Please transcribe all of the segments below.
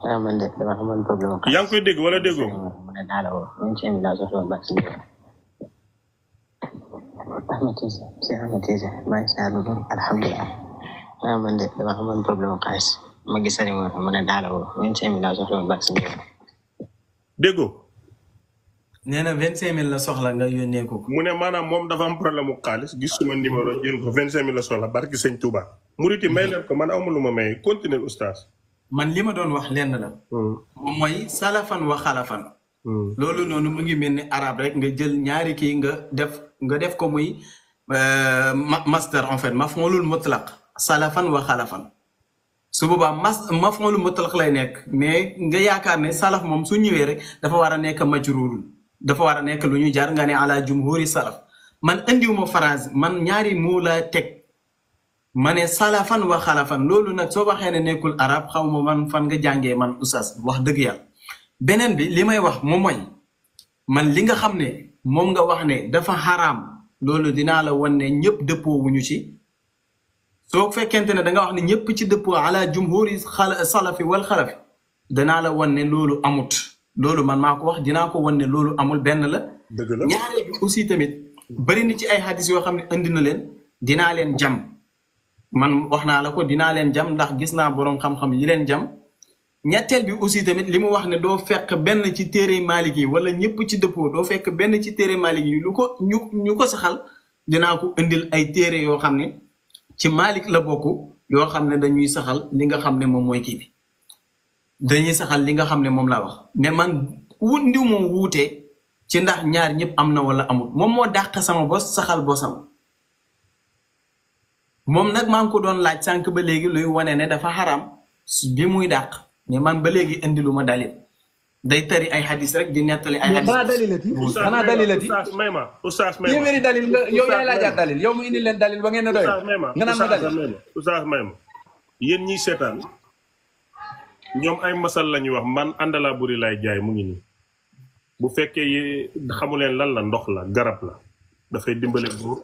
man de dama amoon problème. yaa ngi koy dégg wala déggoo. mu ne naa la woo 25 000 laa soxla woon baax si biir. Ahmed Cissé si Ahmed Cissé maa ngi saa lu bëri alhamdulilah. man de dama amoon problème xaalis ma gis mu ne naa la woo 25 000 laa soxla woon baax si biir. déggoo. nee na 25 000 la soxla nga yónnee ko. mu ne maanaam moom dafa am problème mu xaalis gis suma numéro jël ko 25 000 la soxla barki sëñ Touba. Murit yi may leen ko man amul lu ma may continuer oustaz. man li ma doon wax lenn la. moom mooy salafan wa xalafan. loolu noonu mu ngi mel ni arab rek nga jël ñaari kii nga def ko muy master en fait maf'ulul mutlaq salafan wa xalafan su boobaa maf'ulul mutlaq lay nekk mais nga yaakaar ne salaf moom su ñëwee rek dafa war a nekk majruurun dafa war a nekk lu ñu jar nga ne ala jumhuri salaf man andiwuma phrase man ñaari moo la teg ma ne salafan wa xalafan loolu nag soo waxee ne nekkul arab xaw ma man fan nga jàngee man oustaz wax dëgg yàlla beneen bi li may wax moom mooy man li nga xam ne moom nga wax ne dafa xaraam loolu dinaa la wan ne ñëpp dëppoo wuñu ci soo fekkente ne da nga wax ne ñëpp ci dëppoo ala jumhuri salafi wal xalafi danaa la wan ne loolu amut loolu man maa ko wax dinaa ko wan ne loolu amul benn la. dëgg la ñaareel bi aussi tamit bari na ci ay hadis yoo xam ne indi na leen dinaa leen jam man wax naa la ko dinaa leen jam ndax gis naa boroom xam-xam yi leen jam. ñetteel bi aussi tamit li mu wax ne doo fekk benn ci téere Maalik yi wala ñëpp ci dëppoo doo fekk benn ci téere Maalik yi ñu ko saxal dinaa ko indil ay téere yoo xam ne ci Maalik la bokk yoo xam ne dañuy saxal li nga xam ne moom mooy kii bi dañuy saxal li nga xam ne moom laa wax mais man ndiw moom wuute ci ndax ñaar ñëpp am na wala amul moom moo dàq sama bos saxal bosam moom nag maa ngi ko doon laaj sànq ba léegi luy wane ne dafa xaram bi muy dàq mais man ba léegi indi lu ma dalil day tari ay hadis rek di nettali ay hadis. xanaa dalilati oustaz may ma téeméeri dalil nga yow yaay laajaat dalil yow mu indi leen dalil ba ngeen ne doy nga naan ma dalil oustaz may ma yéen ñiy seetaan ñoom ay masal la ñuy wax man àndalaa buri lay jaay mu ngi nii bu fekkee xamuleen lan la ndox la garab la dafay dimbale góor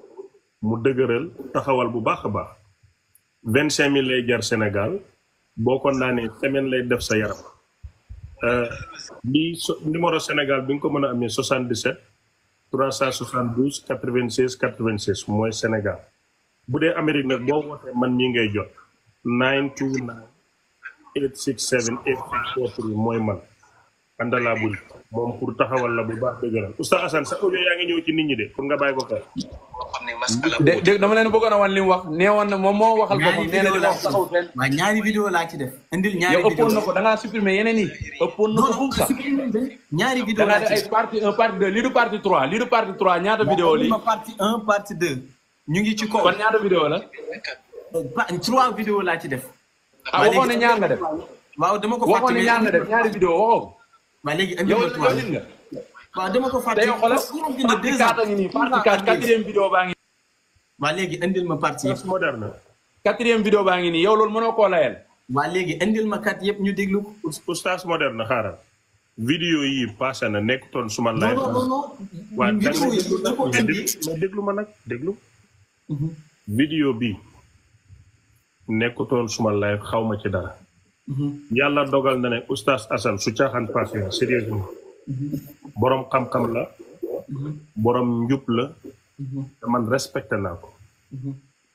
mu dëgëral taxawal bu baax a baax 25 000 lay jar Sénégal boo ko naanee semaine lay def sa yaram lii numéro Sénégal bi nga ko mën a amee 77 372 96 96 mooy Sénégal bu dee Amérique nag boo wootee man mii ngay jot 929 867 8643 mooy man àndalaa buri moom pour taxawal la bu baax dëgëral Oustaz Assane sa audio yaa ngi ñëw ci nit ñi de pour nga bàyyi ko xel. dégg dama leen bëggoon a wan li mu wax nee woon na moom moo waxal boppam nee na li wax taxaw fenn. waaw ñaari vidéo laa ci def. indil ñaari vidéo yow ëppoon na ko da ngaa supprimer yeneen yi. ëppoon na ko fu mu sax ñaari vidéo laa ci def ay partie 1 partie 2 lii du partie 3 lii du partie 3 ñaata vidéo lii. partie 1 partie 2. ñu ngi ci kaw kon ñaata vidéo la. 3 vidéo laa ci def. ah waxoon ne ñaar nga def. waaw dama ko fàtte waxoon ne ñaar nga def ñaari vidéo waxoo. waaw léegi indi ma 3 nga. waaw dama ko fàtte. te yow xoolal partie 4 ngi nii partie 4 quatrième vidéo baa ngi. waa léegi indil ma partie yëpp. moderne. quatrième vidéo baa ngi nii yow loolu mënoo koo layal. waa léegi indil ma kat yëpp ñu déglu ko. Oustaz moderne xaaral. vidéo yi passé na nekkutoon suma live. waa déglu ma nag déglu. vidéo bi nekkutoon suma live xaw ma ci dara. yàlla dogal na ne Oustaz Assane su caaxaan passé na sérieusement. borom xam-xam la. borom njub la. te man respecté naa ko.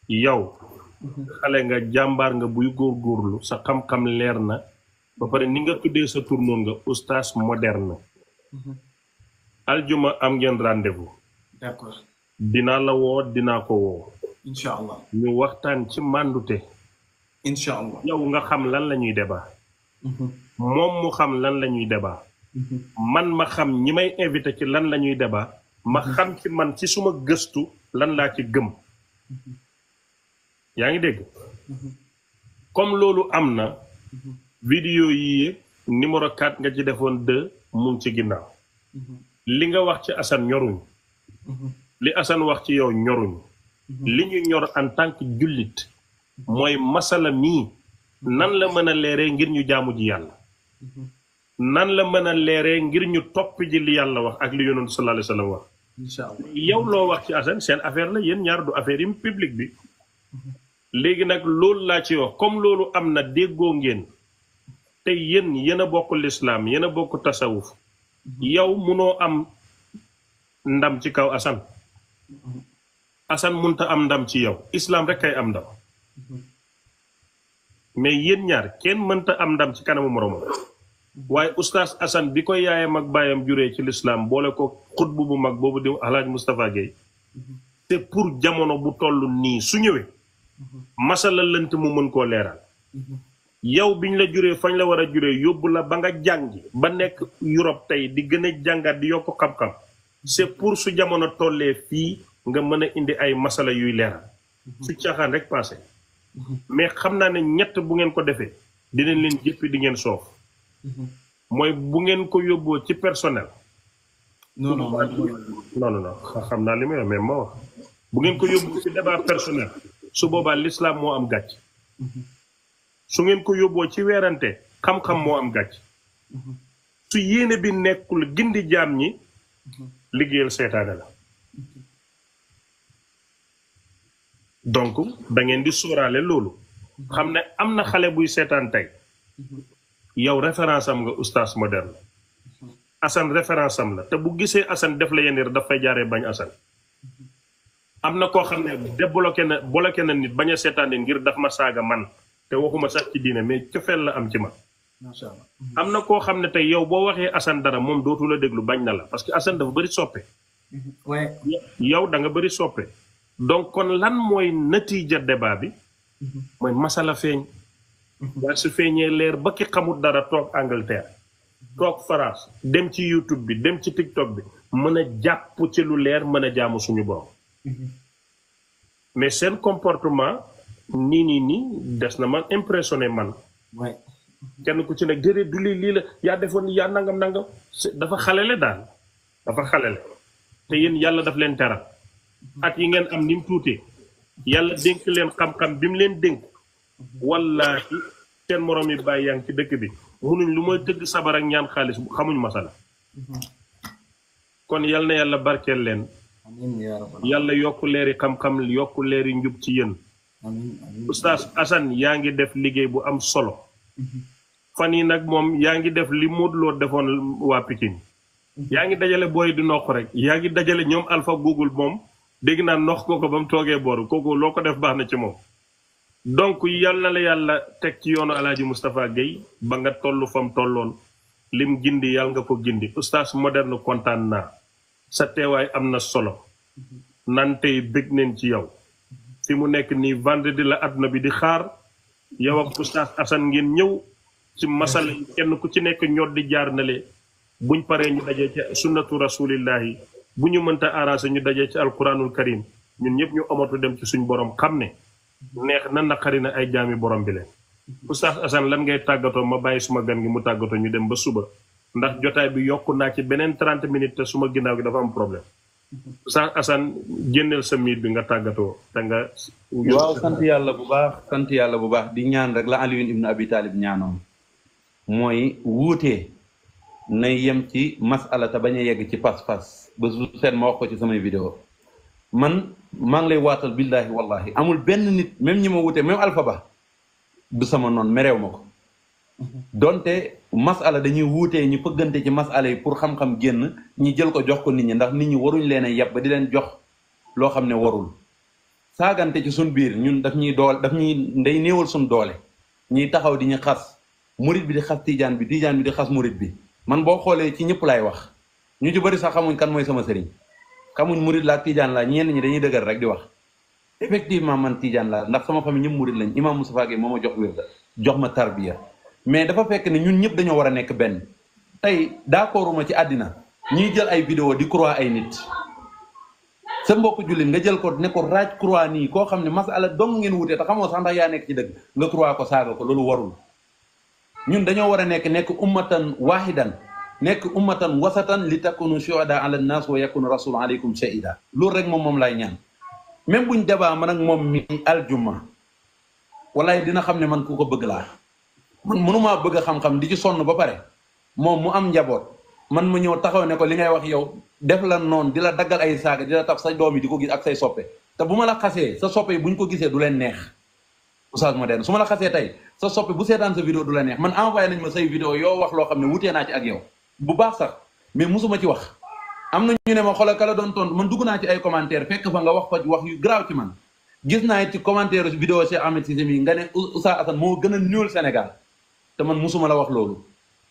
yow. xale nga jàmbaar nga buy góorgóorlu sa xam-xam leer na. ba pare ni nga tuddee sa tur noonu nga Oustaz moderne. aljuma am ngeen rendez-vous. d'accord. dinaa la woo dinaa ko woo. incha allah ñu waxtaan ci màndute. incha allah yow nga xam lan la ñuy débat. moom mu xam lan la ñuy débat. man ma xam ñi may invité ci lan la ñuy débat. ma xam ci man ci suma gëstu lan laa ci gëm. yaa ngi dégg. comme loolu am na. vidéo yi numéro 4 nga ci defoon 2 mu ngi ci ginnaaw. li nga wax ci Assane ñoruñ. li Assane wax ci yow ñoruñ. li ñu ñor en tant que jullit. mooy masala mii nan la mën a leeree ngir ñu jaamu ji yàlla. nan la mën a leeree ngir ñu topp ji li yàlla wax ak li yonent sallallahu alayhi wa sallam wax. yow loo wax ci Assane seen affaire la yéen ñaar du affaire yi public bi. léegi nag loolu laa ci wax comme loolu am na déggoo ngeen. te yéen a bokk lislaam yéen a bokk tasawuf yow munoo am ndam ci kaw Assane munta am ndam ci yow islam rek kay am ndam mais yéen ñaar kenn mënta am ndam ci kanamu moroomam waaye oustaz Assane bi ko yaayam ak baayam juree ci lislaam boole ko xutbu bu mag boobu di Alhaaj Moustapha Gueye c'est pour jamono bu toll nii su ñëwee masala lënt mu mën koo leeral yow biñ la juree fañ la war a juree yóbbu la ba nga jàngi ba nekk Europe tey di gën a jàngat di yokk xam-xam c'est pour su jamono tollee fii nga mën a indi ay masala yuy leeral su caaxaan rek passé mais xam naa ne ñett bu ngeen ko defee dinañ leen jëppi di ngeen soof mooy bu ngeen ko yóbboo ci personnel non xam naa li may wax mais ma wax bu ngeen ko yóbboo ci débat personnel su boobaa l'islam moo am gàcc su ngeen ko yóbboo ci weerante xam-xam moo am gàcc su yéene bi nekkul gindi jaam ñi liggéeyal seetaane la donc da ngeen di sóoraale loolu xam ne am na xale buy seetaan tey yow référence am nga oustaz moderne Assane référence am la te bu gisee Assane def la yenn daf fay jaaree bañ Assane am na koo xam ne bloqué na nit bañ a seetaan ngir daf ma saaga man te waxuma sax ci diine mais cofeel la am ci man am na koo xam ne tey yow boo waxee Assane dara moom dootu la déglu bañ na la parce que Assane dafa bëri soppe yow da nga bëri soppe donc kon lan mooy natiija débat bi mooy masala feeñ waaye su feeñee leer ba ki xamul dara toog Angleterre toog France dem ci YouTube bi dem ci TikTok bi mën a jàpp ci lu leer mën a jaamu suñu borom mais seen comportement nii des na man impressionné man kenn ku ci nekk déedéet du lii la yaa defoon yaa nangam dafa xalele daal dafa xalele te yéen yàlla daf leen teral at yi ngeen am ni mu tuutee yàlla dénk leen xam-xam bi mu leen dénk wallaahi seen morom yi bàyyi yaa ngi ci dëkk bi munuñ lu mooy tëgg sabar ak ñaan xaalis xamuñ masala kon yal na yàlla barkeel leen yàlla yokku leeri xam-xam yokku leeri njub ci yéen oustaz Assane yaa ngi def liggéey bu am solo fan yi nag moom yaa ngi def li Modou Lo defoon waa Pikine yaa ngi dajale booy di noq rek yaa ngi dajale ñoom Alpha Google moom dégg naa nox ko ba mu toogee booru kooku loo ko def baax na ci moom donc yal na la yàlla teg ci yoonu Alaaji Moustapha Gueye ba nga toll fam tolloon lim gindi yàlla nga ko gindi oustaz moderne kontaan naa sa teewaay am na solo nan tey bëgg neen ci yow fi mu nekk nii vendredi la àdduna bi di xaar yow ak oustaz Assane ngeen ñëw ci masala yi kenn ku ci nekk ñod di jaar na le buñ paree ñu dajee ci sunnatu rasulillahi bu ñu mënta arrangé ñu dajee ci alquranul karim ñun ñëpp ñu amatu dem ci suñ borom xam ne neex na naqari na ay jaami borom bi leen oustaz Assane lan ngay tàggatoo ma bàyyi suma gan gi mu tàggatoo ñu dem ba suba ndax jotaay bi yokku naa ci beneen 30 minutes te suma ginnaaw gi dafa am problème oustaz Assane génneel sa miir bi nga tàggatoo te nga waaw sant yàlla bu baax di ñaan rek la Aliyun ibnu Abi Talib ñaanoon mooy wuutee nay yem ci masala te bañ a yegg ci pas-pas ba su seen ma wax ko ci samay vidéo man maa ngi lay waatal billahi wallahi amul benn nit même ñi ma wutee même Alpha Ba du sama noon mereew ma ko donte masala dañuy wuutee ñu pëggante ci masala yi pour xam-xam génn ñi jël ko jox ko nit ñi ndax nit ñi waruñ leen a yeb ba di leen jox loo xam ne warul saagante ci suñ biir ñun daf ñuy ndey néewal suñ doole ñuy taxaw di ñu xas murit bi di xas tijaan bi di xas murit bi man boo xoolee ci ñëpp laay wax ñu ci bëri sax xamuñ kan mooy sama sëriñ xamuñ murit laa tijaan laa ñenn ñi dañuy dëgër rek di wax effectivement man tijaan laa ndax sama famille ñëpp murit lañ imam Moustapha Gueye moo ma jox wér jox ma tarbiya mais dafa fekk ne ñun ñëpp dañoo war a nekk benn tey d'accorduma ci àddina ñuy jël ay vidéo di croix ay nit sa mbokk jullit nga jël ko ne ko raaj croix nii koo xam ne masala dong ngeen wutee te xamoo sax ndax yaa nekk ci dëgg nga croix ko saaga ko loolu warul ñun dañoo war a nekk ummatan wahidan nekk ummatan wasatan li takunu shuhada ala nnas wa yakunu rasul aleykum shahida loolu rek moom laay ñaan même buñ débat man ak moom mi aljuma walaay dina xam ne man ku ko bëgg laa man mënumaa bëgg a xam-xam di ci sonn ba pare moom mu am njaboot man ma ñëw taxaw ne ko li ngay wax yow def la noonu di la daggal ay saaga di la taf sa doom yi di ko gis ak say soppe te bu ma la xasee sa soppe yi bu ñu ko gisee du leen neex Oustaz Moderne su ma la xasee tey sa soppi bu seetaan sa vidéo du la neex man envoyé nañ ma say vidéo yoo wax loo xam ne wutee naa ci ak yow bu baax sax mais musuma ci wax am na ñu ne ma xoolal kala doon tontu man dugg naa ci ay commentaire fekk fa nga wax fa wax yu graaw ci man gis naa ci commentaire vidéo Cheikh Ahmed Cissé mi nga ne Oustaz Assane moo gën a ñuul Sénégal te man musuma la wax loolu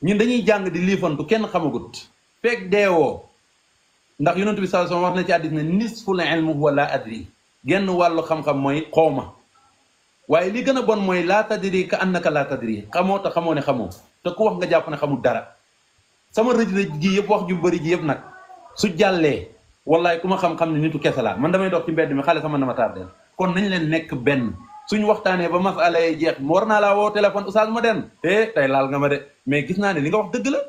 ñun dañuy jàng di liifantu kenn xamagut fekk deewoo ndax yonent bi sallallahu alayhi wasallam wax na ci hadiis ne nisful ilmi huwa la adri genn wàllu xam-xam mooy xawma waaye li gën a bon mooy laa tadri ka annaka laa tadri xamoo te xamoo ne xamoo te ku wax nga jàpp ne xamul dara sama rëj-rëj ji yëpp wax ju bëri ji yëpp nag su jàllee wallaay ku ma xam-xam ne nitu kese laa man damay dox ci mbedd mi xale sama na ma tardeel kon nañ leen nekk benn suñu waxtaanee ba masala yi jeex war naa laa woo téléphone Oustaz Moderne tey laal nga ma de mais gis naa ne li nga wax dëgg la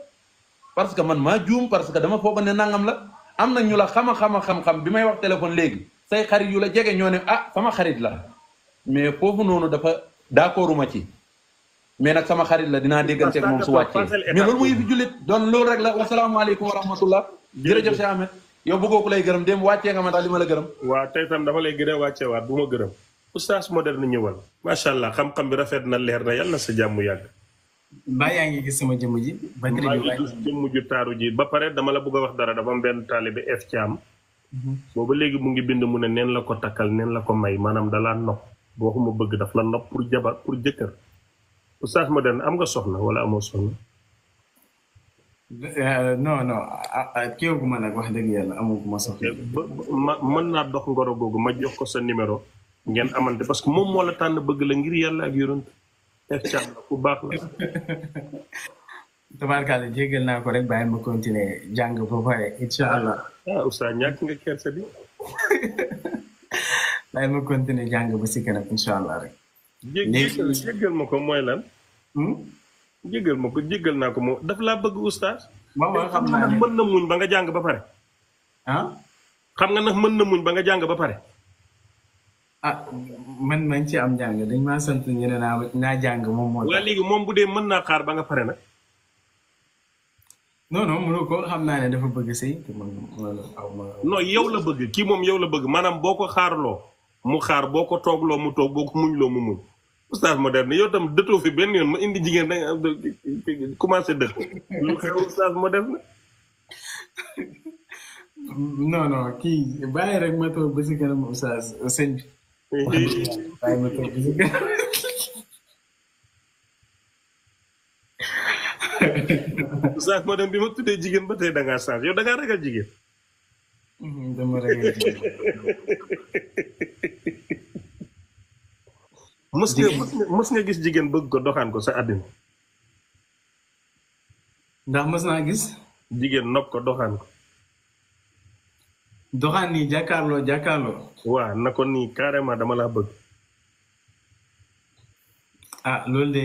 parce que man maa juum parce que dama foog ne nangam la am na ñu la xam-xam bi may wax téléphone léegi say xarit yu la jege ñoo ne ah sama xarit la mais foofu noonu dafa d'accorduma ci mais nag sama xarit la dinaa dégganteeg moom su wàccee mais loolu muy fi jullit doon loolu rek la wasalaamaaleykum wa rahmatullah jërëjëf Cheikh Ahmed yow bëggoo ku lay gërëm dem wàccee nga ma daal li ma la gërëm waaw tey tam dafa lay gën a wàccee waat bu ma gërëm Oustaz Moderne ñëwal macha allah xam-xam bi rafet na leer na yàlla na sa jàmm yàgg mbaa yaa ngi gis sama jëmm ji maa ngi gis jëmm ju taaru ji ba pare dama la bëgg a wax dara dafa am benn taalibe F Thiam booba léegi mu ngi bind mu ne neen la ko takkal neen la ko may maanaam dalaa nopp boo xuma bëgg daf la nopp pour jabar pour jëkkër Oustaz Moderne am nga soxna wala amoo soxna non kéewu ma nag wax dëgg yàlla amaguma soxla. mën naa dox ngoro googu ma jox ko sa numéro ngeen amante parce que moom moo la tànn bëgg la ngir yàlla ak yonent la ku baax la. tabaarkalla jéggal naa ko rek bàyyi ma continuer jàng ba pare incha allah. Oustaz ñàkk nga kersa bi. bàyyi ma continuer jàng ba si kanam incha allah rek. jéggal ma ko mooy lan. jéggal naa ko moom daf laa bëgg Oustaz. waaw xam naa ne mën na muñ ba nga jàng ba pare. xam nga nag mën na muñ ba nga jàng ba pare. man mañ ci am jàng dañ maa sant ñu ne naa jàng moom moo. waa léegi moom bu dee mën naa xaar ba nga pare nag. non mënu ko xam naa ne dafa bëgg sëy te man non yow la bëgg kii moom yow la bëgg maanaam boo ko xaarloo mu xaar boo ko toogloo mu toog boo ko muñloo mu muñ. Oustaz Moderne yow tam dëtoo fi benn yoon ma indi jigéen da nga commencé dëtt lu xew Oustaz Moderne non kii bàyyi rek ma toog ba si kanam Oustaz sëñ bi bàyyi ma toog ba si kanam Oustaz Moderne bi ma tuddee jigéen ba tey da ngaa change yow da ngaa ragal jigéen dama ragal jigéen mës nga gis jigéen bëgg ko doxaan ko sa àddina ndax mës naa gis jigéen nopp ko doxaan ko doxaan nii jàkkaarloo waaw na ko nii carrément dama laa bëgg loolu de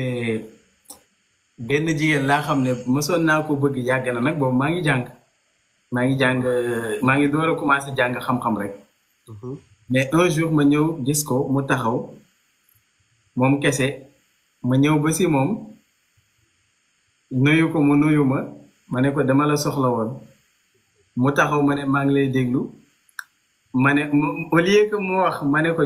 benn jigéen laa xam ne mësoon naa ko bëgg yàgg na nag boobu maa ngi door a commencé jàng xam-xam rek mais un jour ma ñëw gis ko mu taxaw moom kese ma ñëw ba si moom nuyu ko mu nuyu ma ne ko dama la soxla woon mu taxaw ma ne maa ngi lay déglu ma ne au lieu que mu wax ma ne ko